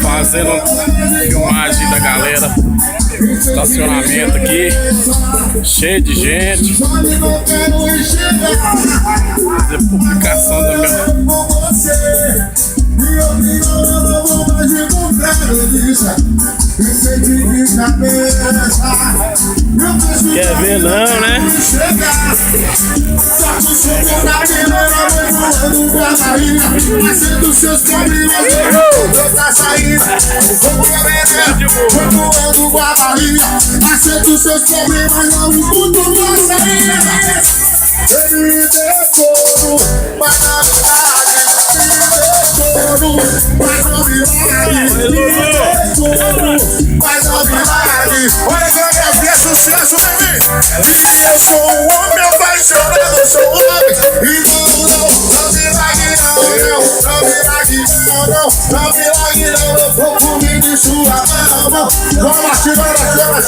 Fazendo filmagem da galera. Estacionamento aqui, cheio de gente. Fazer publicação também. Quer ver não, né? Aceito seus problemas, não mudo pra sair. Ele decoro, mas na verdade mas não milagre. Mas não milagre. Olha só, minha filha, sucesso, bebê. E eu sou um homem apaixonado, eu sou um homem. E não milagre, não milagre, não milagre, não. Eu vou comer de sua mão. Vamos lá, senhora,